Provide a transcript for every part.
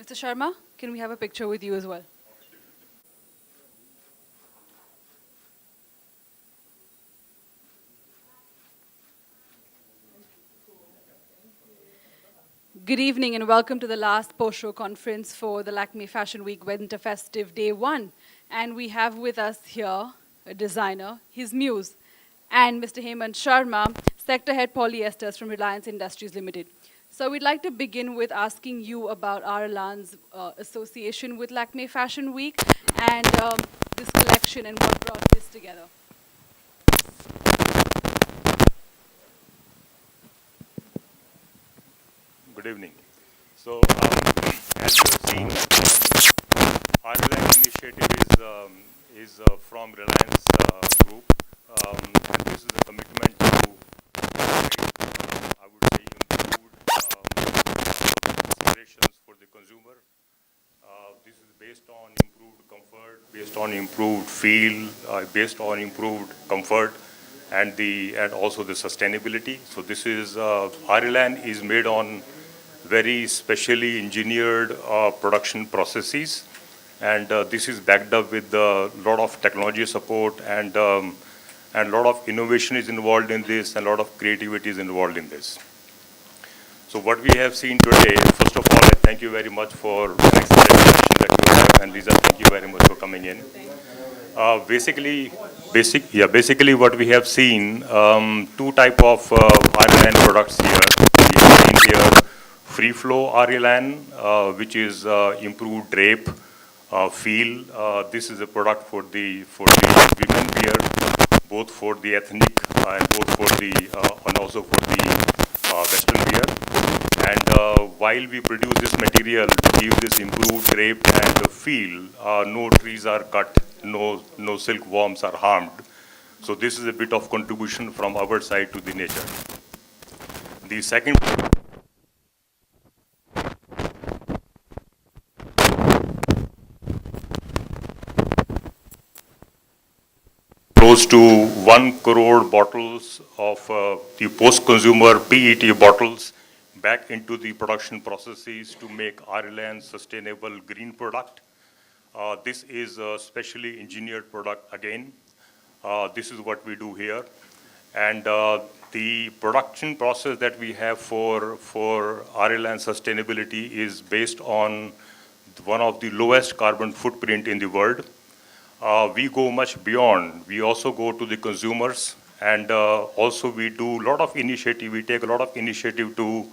Mr. Sharma, can we have a picture with you as well? Good evening and welcome to the last post-show conference for the Lakme Fashion Week Winter Festive Day 1. And we have with us here a designer, his muse, and Mr. Hemant Sharma, Sector Head Polyesters from Reliance Industries Limited. So we'd like to begin with asking you about Arlan's association with Lakme Fashion Week and this collection and what brought this together. Good evening. So, as you have seen, Ireland initiative is from Reliance Group, and this is a commitment to I would say, improved aspirations for the consumer. This is based on improved comfort, based on improved feel, based on improved comfort, and also the sustainability. So this is Ireland is made on very specially engineered production processes, and this is backed up with a lot of technology support and a lot of innovation is involved in this and a lot of creativity is involved in this. So what we have seen today, first of all, I thank you very much for an excellent presentation that you have, and Lisa, thank you very much for coming in. Basically what we have seen, two type of Ireland products here. We have seen here free flow Ireland, which is improved drape feel. This is a product for the women wear, both for the ethnic and both for the and also for the western wear. And while we produce this material to give this improved drape and feel, no trees are cut, no silkworms are harmed. So this is a bit of contribution from our side to the nature. The second close to 1 crore bottles of the post-consumer PET bottles back into the production processes to make Ireland sustainable green product. This is a specially engineered product again. This is what we do here. And the production process that we have for Ireland sustainability is based on one of the lowest carbon footprint in the world. We go much beyond. We also go to the consumers, and also we do a lot of initiative. We take a lot of initiative to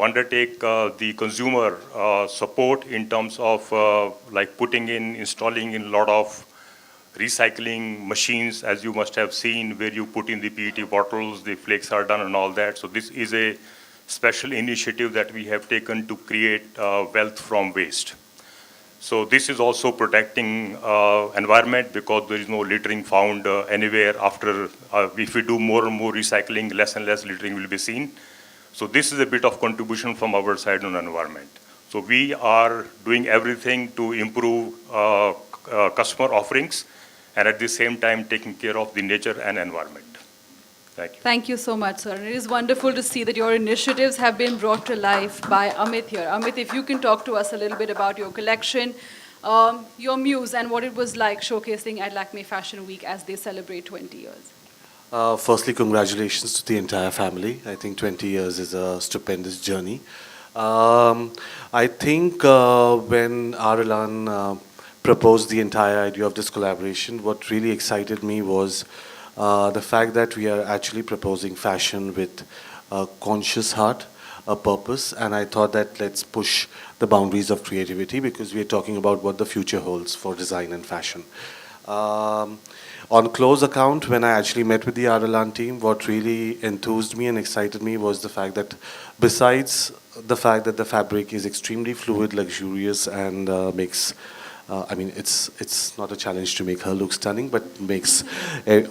undertake the consumer support in terms of like installing in a lot of recycling machines, as you must have seen, where you put in the PET bottles, the flakes are done and all that. So this is a special initiative that we have taken to create wealth from waste. So this is also protecting environment because there is no littering found anywhere after, if we do more and more recycling, less and less littering will be seen. So this is a bit of contribution from our side on environment. So we are doing everything to improve customer offerings and at the same time taking care of the nature and environment. Thank you. Thank you so much, sir. And it is wonderful to see that your initiatives have been brought to life by Amit here. Amit, if you can talk to us a little bit about your collection, your muse, and what it was like showcasing at Lakme Fashion Week as they celebrate 20 years. Firstly, congratulations to the entire family. I think 20 years is a stupendous journey. I think when Aralan proposed the entire idea of this collaboration, what really excited me was the fact that we are actually proposing fashion with a conscious heart, a purpose, and I thought that let's push the boundaries of creativity because we are talking about what the future holds for design and fashion. On close account, when I actually met with the Aralan team, what really enthused me and excited me was the fact that besides the fact that the fabric is extremely fluid, luxurious, and makes I mean, it's not a challenge to make her look stunning, but makes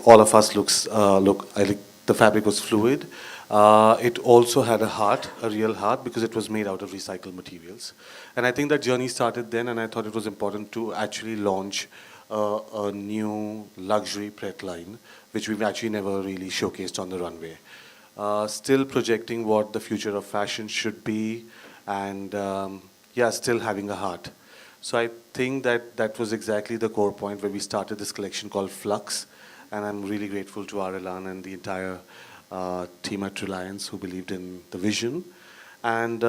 all of us look. The fabric was fluid. It also had a heart, a real heart, because it was made out of recycled materials. And I think that journey started then, and I thought it was important to actually launch a new luxury Pret line, which we've actually never really showcased on the runway. Still projecting what the future of fashion should be, and yeah, still having a heart. So I think that that was exactly the core point where we started this collection called Flux, and I'm really grateful to Arilan and the entire team at Reliance who believed in the vision. And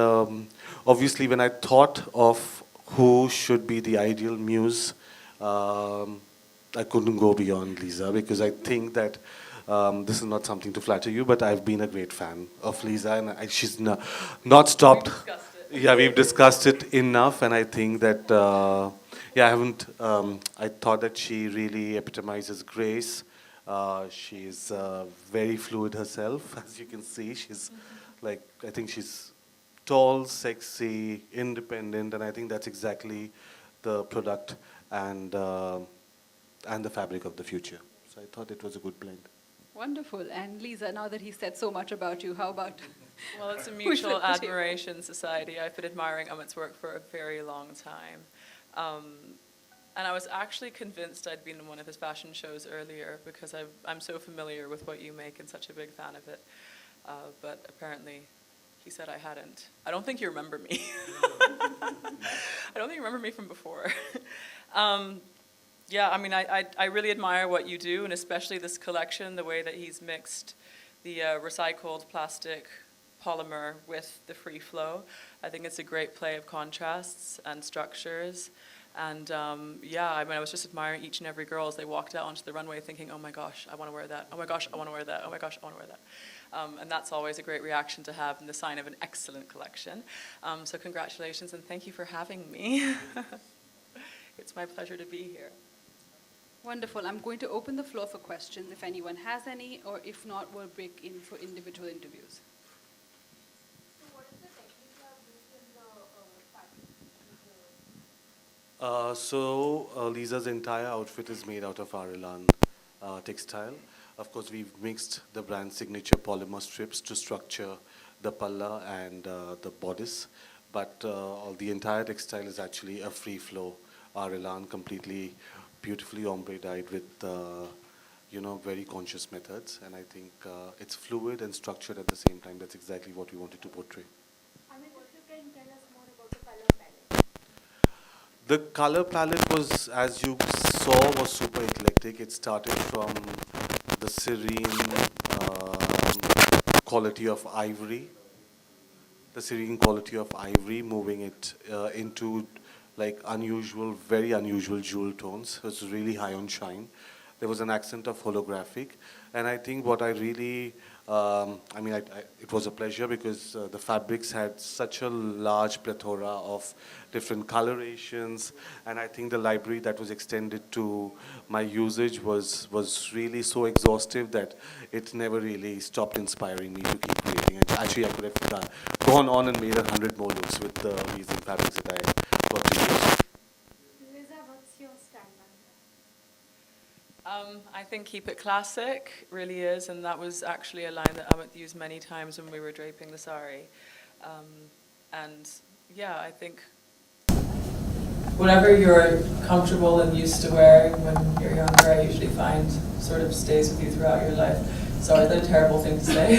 obviously, when I thought of who should be the ideal muse, I couldn't go beyond Lisa because I think that this is not something to flatter you, but I've been a great fan of Lisa, and she's not stopped. Yeah, we've discussed it enough, and I think that yeah, I haven't. I thought that she really epitomizes grace. She's very fluid herself, as you can see. She's like, I think she's tall, sexy, independent, and I think that's exactly the product and the fabric of the future. So I thought it was a good blend. Wonderful. And Lisa, now that he said so much about you, how about... Well, it's a Who should mutual the table? admiration society. I've been admiring Amit's work for a very long time. And I was actually convinced I'd been in one of his fashion shows earlier because I'm so familiar with what you make and such a big fan of it. But apparently he said I hadn't. I don't think you remember me. I don't think you remember me from before. Yeah, I mean, I really admire what you do, and especially this collection, the way that he's mixed the recycled plastic polymer with the free flow. I think it's a great play of contrasts and structures. And yeah, I mean, I was just admiring each and every girl as they walked out onto the runway thinking, oh my gosh, I want to wear that. Oh my gosh, I want to wear that. Oh my gosh, I want to wear that. And that's always a great reaction to have and the sign of an excellent collection. So congratulations and thank you for having me. It's my pleasure to be here. Wonderful. I'm going to open the floor for questions if anyone has any, or if not, we'll break in for individual interviews. So Lisa's entire outfit is made out of Arilan textile. Of course, we've mixed the brand signature polymer strips to structure the palla and the bodice, but all the entire textile is actually a free flow Arilan, completely beautifully ombre dyed with very conscious methods, and I think it's fluid and structured at the same time. That's exactly what we wanted to portray. The color palette was, as you saw, was super eclectic. It started from the serene quality of ivory, moving it into like unusual, very unusual jewel tones. It was really high on shine. There was an accent of holographic, and I think what I really, it was a pleasure because the fabrics had such a large plethora of different colorations, and I think the library that was extended to my usage was really so exhaustive that it never really stopped inspiring me to keep creating. And actually, I could have gone on and made 100 more looks with the amazing fabrics that I got to use. Lisa, what's your style? I think keep it classic really is, and that was actually a line that Amit used many times when we were draping the sari. And yeah, I think whatever you're comfortable and used to wearing when you're younger, I usually find sort of stays with you throughout your life. Sorry, that's a terrible thing to say.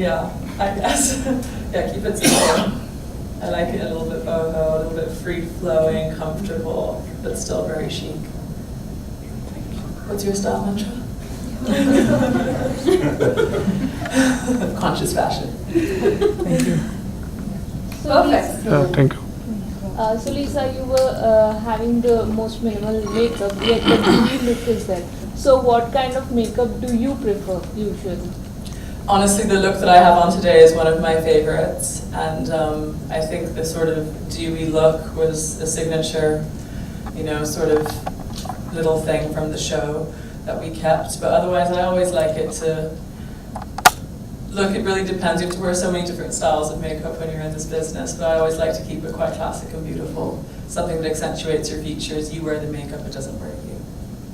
Yeah, I guess. Yeah, keep it simple. I like it a little bit boho, a little bit free-flowing, comfortable, but still very chic. What's your style mantra? Conscious fashion. Thank you. Perfect. Thank you. So Lisa, you were having the most minimal makeup, yet the beauty look is there. So what kind of makeup do you prefer usually? Honestly, the look that I have on today is one of my favorites, and I think the sort of dewy look was a signature, sort of little thing from the show that we kept. But otherwise, I always like it to look. It really depends. You have to wear so many different styles of makeup when you're in this business, but I always like to keep it quite classic and beautiful. Something that accentuates your features. You wear the makeup; it doesn't break you.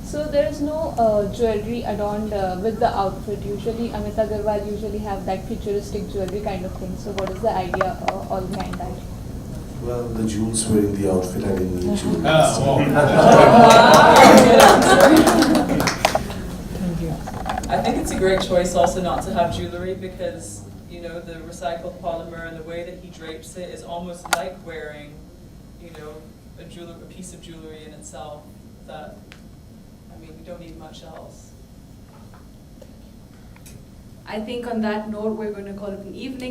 So there is no jewelry adorned with the outfit. Usually, Amit Agarwal usually have that futuristic jewelry kind of thing. So what is the idea all behind that? Well, the jewels were in the outfit. I didn't need jewels. I think it's a great choice also not to have jewelry because, you know, the recycled polymer and the way that he drapes it is almost like wearing, you know, a piece of jewelry in itself that, I mean, we don't need much else. I think on that note, we're going to call it an evening.